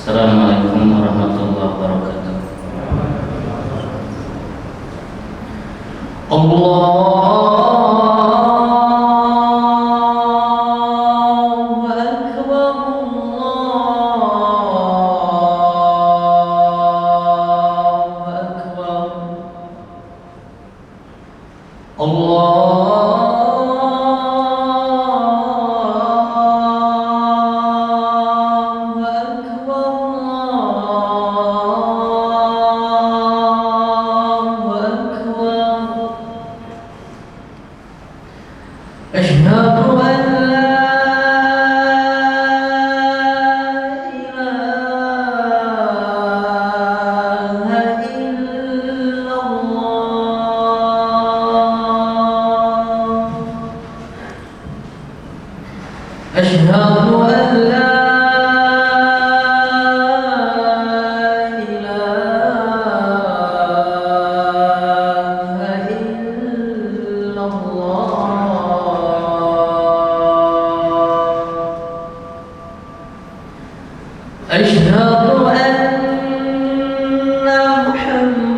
Assalamualaikum warahmatullahi wabarakatuh. Allahu Akbar, Allahu Akbar, Asyhadu an la ilaha illallah. Asyhadu an la ilaha illallah. Asyhadu anna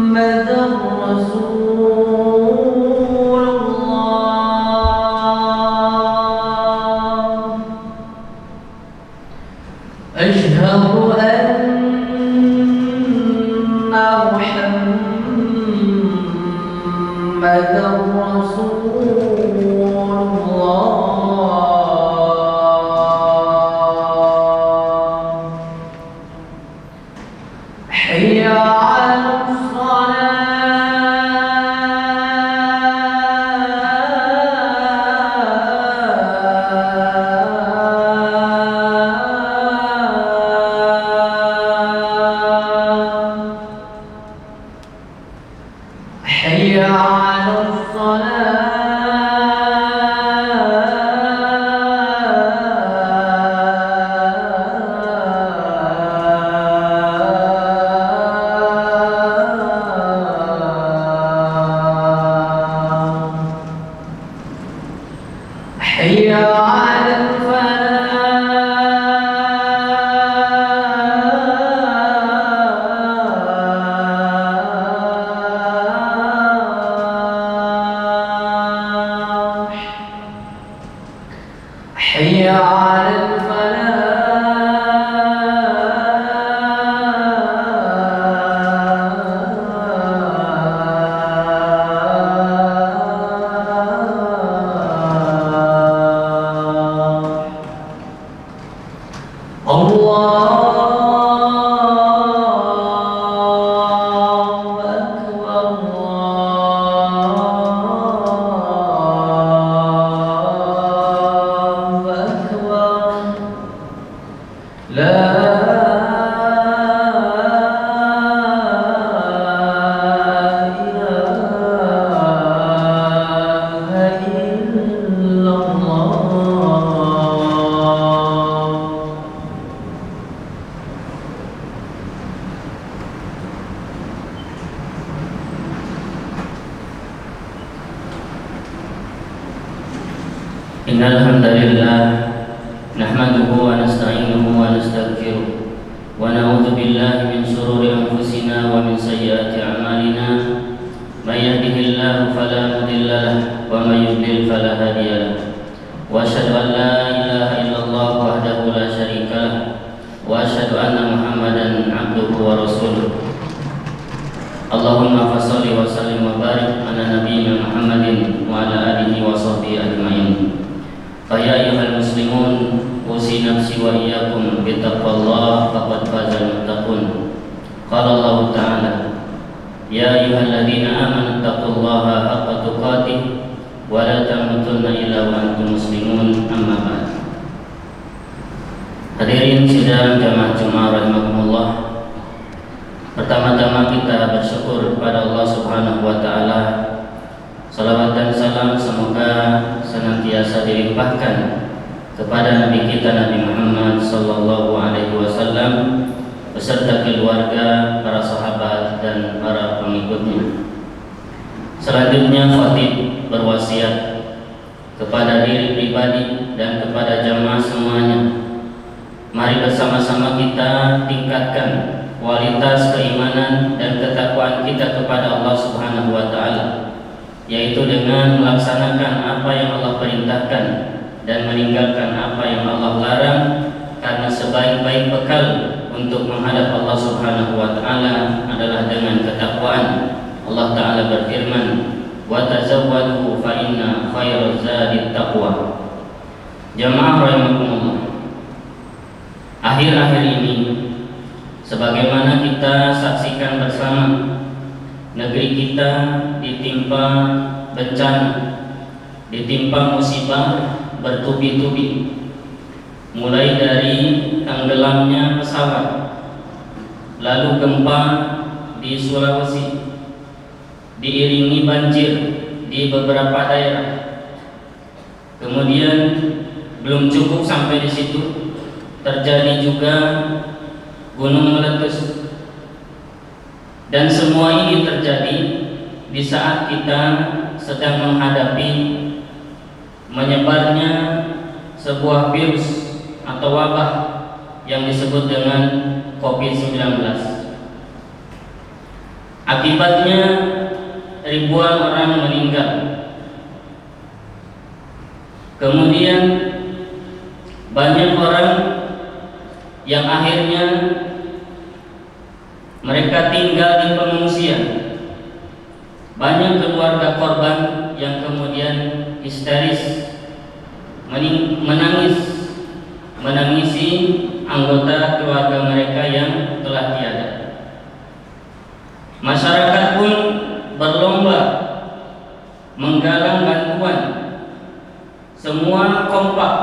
Muhammadan Rasulullah. Asyhadu anna Muhammadan Rasulullah. Hayya 'alas salah. Hayya 'alas salah. Hayya 'alal falah. Hayya 'alal falah. Allahu Akbar, Allahu Akbar. La ilaha illallah. Innal hamdalillah nahmaduhu wa nasta'inuhu wa nastaghfiruh wa na'udzu billahi min shururi anfusina wa min sayyiati a'malina. May yahdihillahu fala mudilla lahu wa may yudlil fala hadiya lahu. Wa asyhadu an la ilaha illallah wahdahu la syarika lahu wa asyhadu anna Muhammadan 'abduhu wa rasuluh. Allahumma fasholli wa sallim wa barik ala nabiyyina Muhammadin wa ala alihi wa sahbihi ajmain. Fa ya ayyuhal muslimun, usi nafsi wa iyyakum bi taqwallah faqad fazal muttaqun. Qala Allah ta'ala, ya ayyuhalladzina amanu taqullaha haqqa tuqatih wa la tamutunna illa wa antum muslimun, amma ba'd. Hadirin sidang jamaah Jumat rahimakumullah. Pertama-tama kita bersyukur kepada Allah Subhanahu wa taala. Salawat dan salam semoga senantiasa dilimpahkan kepada Nabi kita Nabi Muhammad sallallahu alaihi wasallam beserta keluarga, para sahabat dan para pengikutnya. Selanjutnya khatib berwasiat kepada diri pribadi dan kepada jamaah semuanya Mari bersama-sama kita tingkatkan kualitas keimanan dan ketakwaan kita kepada Allah Subhanahu wa taala, yaitu dengan melaksanakan apa yang Allah perintahkan dan meninggalkan apa yang Allah larang, karena sebaik-baik bekal untuk menghadap Allah Subhanahu wa taala adalah dengan ketakwaan. Allah taala berfirman, "Wa tazawwadu fa inna khairaz zadi taqwa." Jamaah rahimakumullah. Akhir-akhir ini, sebagaimana kita saksikan bersama, negeri kita ditimpa bencana, ditimpa musibah bertubi-tubi, mulai dari tenggelamnya pesawat, lalu gempa di Sulawesi, diiringi banjir di beberapa daerah. Kemudian belum cukup sampai di situ, terjadi juga gunung meletus. Dan semua ini terjadi di saat kita sedang menghadapi menyebarnya sebuah virus atau wabah yang disebut dengan COVID-19. Akibatnya ribuan orang meninggal. Kemudian banyak orang yang akhirnya mereka tinggal di pengungsian. Banyak keluarga korban yang kemudian histeris menangisi anggota keluarga mereka yang telah tiada. Masyarakat pun berlomba menggalang bantuan. Semua kompak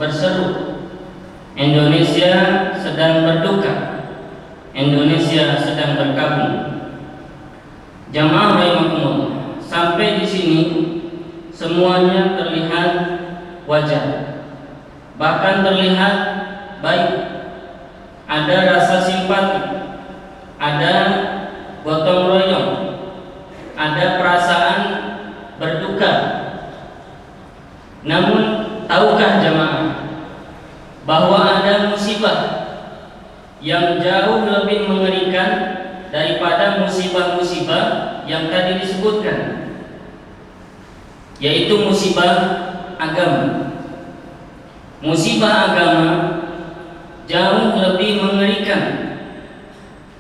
berseru, Indonesia sedang berduka, Indonesia sedang berkabung. Jamaah rahimakumullah, sampai di sini semuanya terlihat wajar, bahkan terlihat baik. Ada rasa simpati, ada gotong royong, ada perasaan berduka. Namun tahukah jamaah bahwa ada musibah yang jauh lebih mengerikan daripada musibah-musibah yang tadi disebutkan, yaitu musibah agama. Musibah agama jauh lebih mengerikan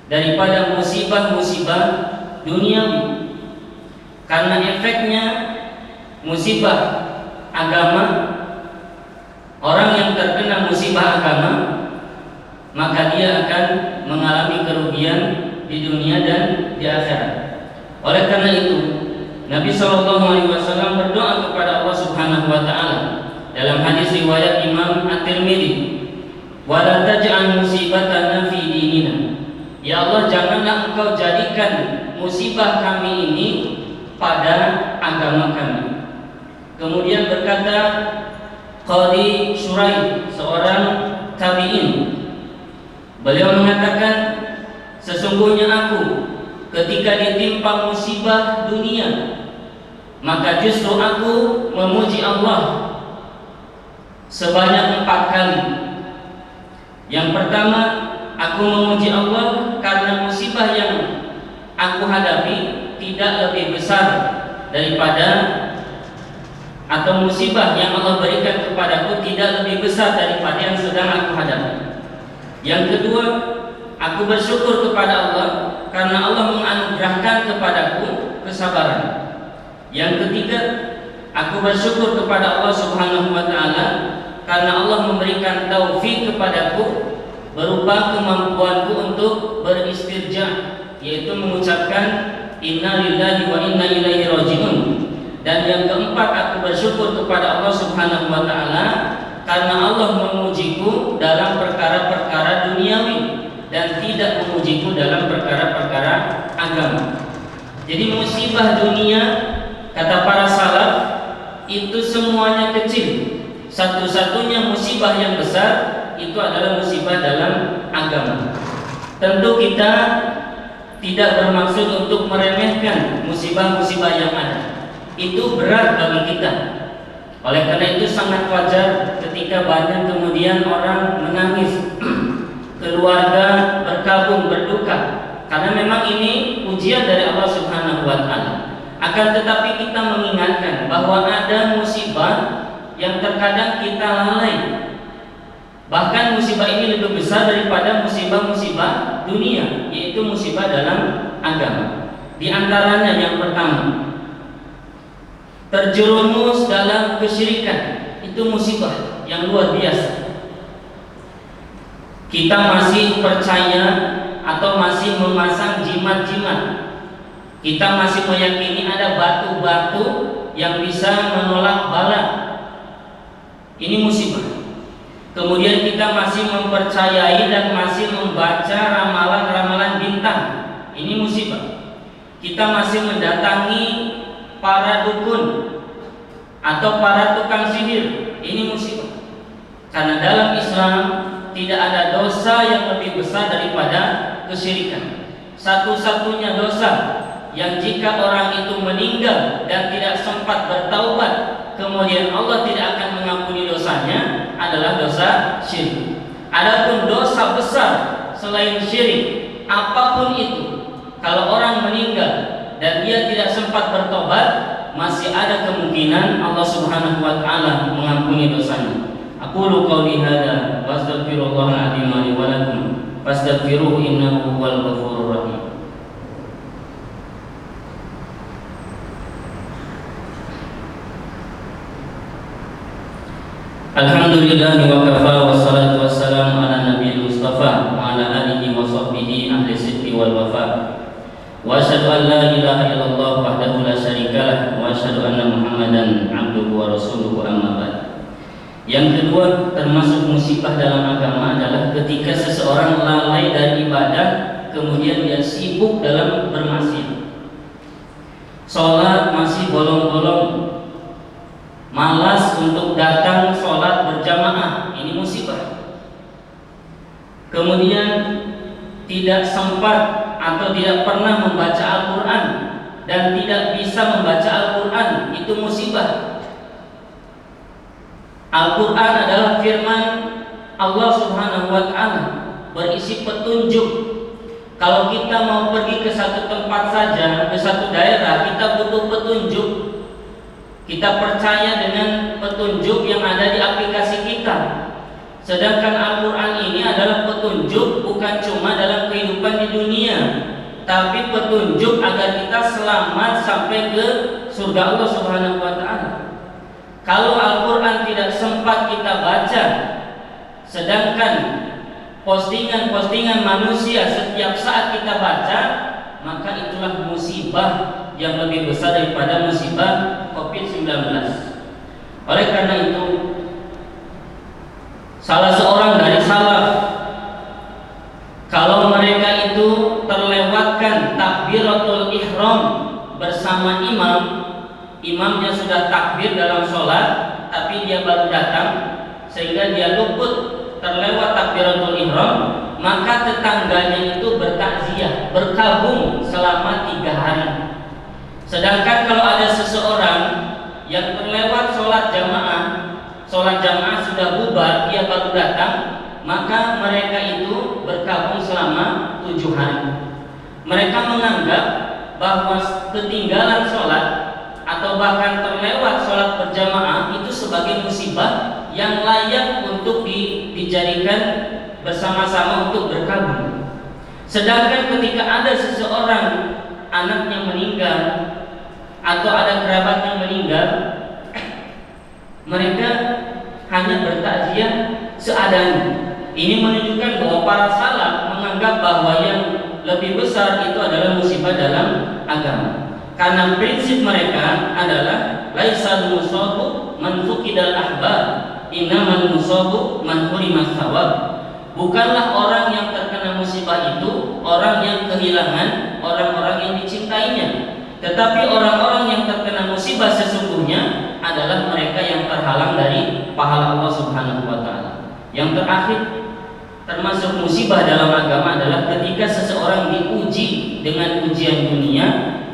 daripada musibah-musibah duniawi, karena efeknya musibah agama, orang yang terkena musibah agama, maka dia akan mengalami kerugian di dunia dan di akhirat. Oleh karena itu, Nabi SAW berdoa kepada Allah Subhanahu wa taala dalam hadis riwayat Imam At-Tirmidzi, "Wa la taj'al musibatana fi dinina." Ya Allah, janganlah Engkau jadikan musibah kami ini pada agama kami. Kemudian berkata Qadi Syuraih, seorang tabi'in, beliau mengatakan, sesungguhnya aku ketika ditimpa musibah dunia, maka justru aku memuji Allah sebanyak 4 kali. Yang pertama, aku memuji Allah karena musibah yang aku hadapi tidak lebih besar daripada, atau musibah yang Allah berikan kepadaku tidak lebih besar daripada yang sedang aku hadapi. Yang kedua, aku bersyukur kepada Allah karena Allah menganugerahkan kepadaku kesabaran. Yang ketiga, aku bersyukur kepada Allah Subhanahu wa taala karena Allah memberikan taufik kepadaku berupa kemampuanku untuk beristirja, yaitu mengucapkan inna lillahi wa inna ilaihi raji'un. Dan yang keempat, aku bersyukur kepada Allah Subhanahu wa taala karena Allah memujiku dalam perkara-perkara duniawi dan tidak memujiku dalam perkara-perkara agama. Jadi musibah dunia, kata para salaf, itu semuanya kecil. Satu-satunya musibah yang besar itu adalah musibah dalam agama. Tentu kita tidak bermaksud untuk meremehkan musibah-musibah yang ada. Itu berat bagi kita. Oleh karena itu sangat wajar ketika ketika banyak kemudian orang menangis, keluarga berkabung berduka, karena memang ini ujian dari Allah Subhanahu wa taala. Akan tetapi kita mengingatkan bahwa ada musibah yang terkadang kita lalai. Bahkan musibah ini lebih besar daripada musibah-musibah dunia, yaitu musibah dalam agama. Di antaranya yang pertama, terjerumus dalam kesyirikan. Itu musibah yang luar biasa. Kita masih percaya atau masih memasang jimat-jimat. Kita masih meyakini ada batu-batu yang bisa menolak bala. Ini musibah. Kemudian kita masih mempercayai dan masih membaca ramalan-ramalan bintang. Ini musibah. Kita masih mendatangi para dukun atau para tukang sihir. Ini musibah. Karena dalam Islam tidak ada dosa yang lebih besar daripada kesyirikan. Satu-satunya dosa yang jika orang itu meninggal dan tidak sempat bertaubat, kemudian Allah tidak akan mengampuni dosanya, adalah dosa syirik. Adapun dosa besar selain syirik, apapun itu, kalau orang meninggal dan dia tidak sempat bertobat, masih ada kemungkinan Allah Subhanahu wa taala mengampuni dosanya. Aqulu qouli hadza wa astaghfirullahal azim li wa lakum fastaghfiruhu innahu huwal ghafurur rahim. Alhamdulillah wa kafa wassalatu wassalamu ala nabiyil mustafa wa ala alihi wa sahbihi ahli sidqi wal wafa. Wa asyhadu an la ilaha illallah wahdahu la syarikalah wa asyhadu anna Muhammadan abduhu wa rasuluhu amma ba'd. Yang kedua, termasuk musibah dalam agama adalah ketika seseorang lalai dari ibadah, kemudian dia sibuk dalam bermaksiat. Sholat masih bolong-bolong, malas untuk datang sholat berjamaah, ini musibah. Kemudian tidak sempat atau tidak pernah membaca Al-Quran dan tidak bisa membaca Al-Quran, itu musibah. Al-Quran adalah firman Allah Subhanahu wa ta'ala, berisi petunjuk. Kalau kita mau pergi ke satu tempat saja, ke satu daerah, kita butuh petunjuk. Kita percaya dengan petunjuk yang ada di aplikasi kita. Sedangkan Al-Quran ini adalah petunjuk bukan cuma dalam kehidupan di dunia, tapi petunjuk agar kita selamat sampai ke surga Allah Subhanahu wa ta'ala. Kalau Al-Quran tidak sempat kita baca, sedangkan postingan-postingan manusia setiap saat kita baca, maka itulah musibah yang lebih besar daripada musibah COVID-19. Oleh karena itu, salah seorang dari salaf, kalau mereka itu terlewatkan takbiratul ihram bersama imam, imamnya sudah takbir dalam sholat, tapi dia baru datang, sehingga dia luput terlewat takbiratul ihram, maka tetangganya itu bertakziah, berkabung selama 3 hari. Sedangkan kalau ada seseorang yang terlewat sholat jamaah sudah bubar, dia baru datang, maka mereka itu berkabung selama 7 hari. Mereka menganggap bahwa ketinggalan sholat atau bahkan terlewat sholat berjamaah itu sebagai musibah yang layak untuk dijadikan bersama-sama untuk berkabung. Sedangkan ketika ada seseorang anaknya meninggal atau ada kerabatnya meninggal, mereka hanya bertakziah seadanya. Ini menunjukkan bahwa para salaf menganggap bahwa yang lebih besar itu adalah musibah dalam agama. Karena prinsip mereka adalah laisal musabu man fuqidal ahbab, innamal musabu man hurimas thawab. Bukanlah orang yang terkena musibah itu orang yang kehilangan orang-orang yang dicintainya, tetapi orang-orang yang terkena musibah sesungguhnya adalah mereka yang terhalang dari pahala Allah Subhanahu wa taala. Yang terakhir, termasuk musibah dalam agama adalah ketika seseorang diuji dengan ujian dunia,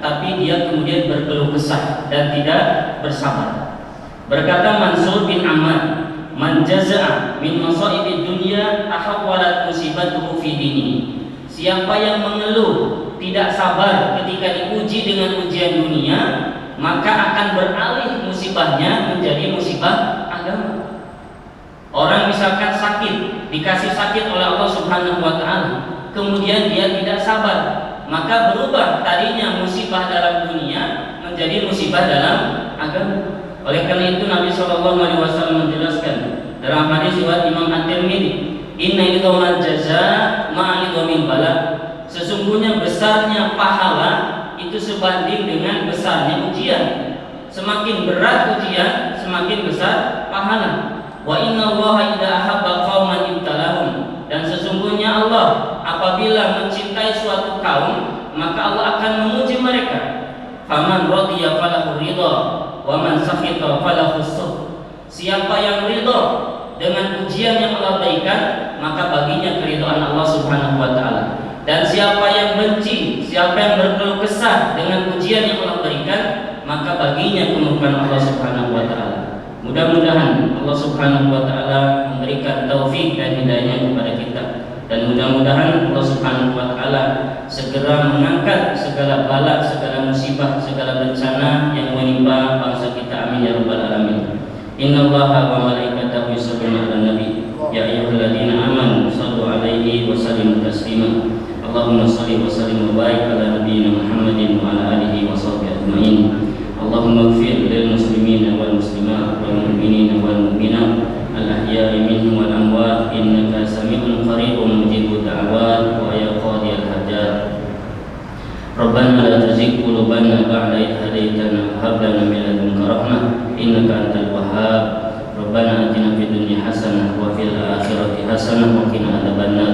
tapi dia kemudian berkeluh kesah dan tidak bersabar. Berkata Mansur bin Ammar, man jaza'a min masaibid dunya tahawwalat musibatuhu fi dinihi. Siapa yang mengeluh, tidak sabar ketika diuji dengan ujian dunia, maka akan beralih musibahnya menjadi musibah agama. Orang misalkan sakit, dikasih sakit oleh Allah Subhanahu wa taala, kemudian dia tidak sabar, maka berubah tadinya musibah dalam dunia menjadi musibah dalam agama. Oleh karena itu Nabi SAW menjelaskan dalam hadis riwayat Imam At-Tirmidzi, inna idhamal jazaa ma'a idhamil bala. Sesungguhnya besarnya pahala itu sebanding dengan besarnya ujian. Semakin berat ujian, semakin besar pahala. Wa inna Allaha idza ahabba qauman ibtalahum. Dan sesungguhnya Allah apabila mencintai suatu kaum, maka Allah akan menguji mereka. Faman radiya falahu ridha wa man sakhita falahu sukh. Siapa yang ridha dengan ujian yang Allah berikan, maka baginya keridhaan Allah Subhanahu wa taala. Dan siapa yang benci, siapa yang berkeluh kesah dengan ujian yang Allah berikan, maka baginya kemurkaan Allah Subhanahu wa taala. Mudah-mudahan Allah Subhanahu wa taala memberikan taufik dan hidayahnya kepada kita, dan mudah-mudahan Allah Subhanahu wa taala segera mengangkat segala bala, segala musibah, segala bencana yang menimpa bangsa kita. Amin ya rabbal alamin. Innallaha wa malaikatahu yusholluna 'alan nabi ya ayyuhalladzina amanu shallu 'alaihi wa sallimu taslima. Allahumma shalli wa sallim wa barik ala nabiyyina Muhammadin wa ala alihi wa sahbihi ajmain. Allahumma ighfir lil muslimina wal muslimat wal mu'minina wal mu'minat al ahya'i minhum wal amwat innaka sami'un qaribun mujibud da'awat wa ya qadiyal hajat. Rabbana la tuzigh qulubana ba'da idh hadaytana wa hab lana min ladunka rahmah innaka antal wahhab. Rabbana atina fid dunya hasanah wa fil akhirati hasanah wa qina adzabannar.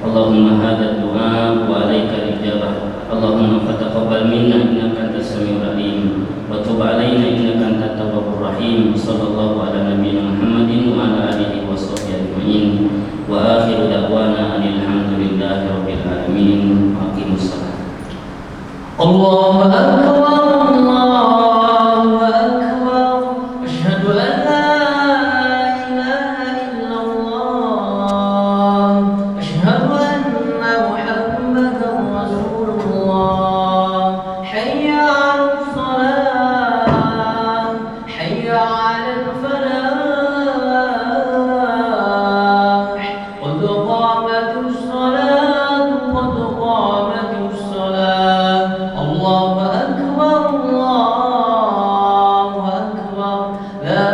Allahumma hadha du'a wa alaika al-ijabah. Allahumma fataqabbal minna innaka antas samiul alim wa tub alaina innaka antat tawwabur rahim. Sallallahu ala nabiyyina Muhammadin wa ala alihi wa sahbihi ajmain. Wa akhiru da'wana alhamdulillahi rabbil alamin. Aqimus salat. Allahu akbar, Allahu akbar. Asyhadu an la ilaha illallah. Asyhadu anna Muhammadar Rasulullah. Hayya 'alas salat, hayya 'alal falah. Qad qamatus salat, qad qamatus salat. Allahu akbar, Allahu akbar. La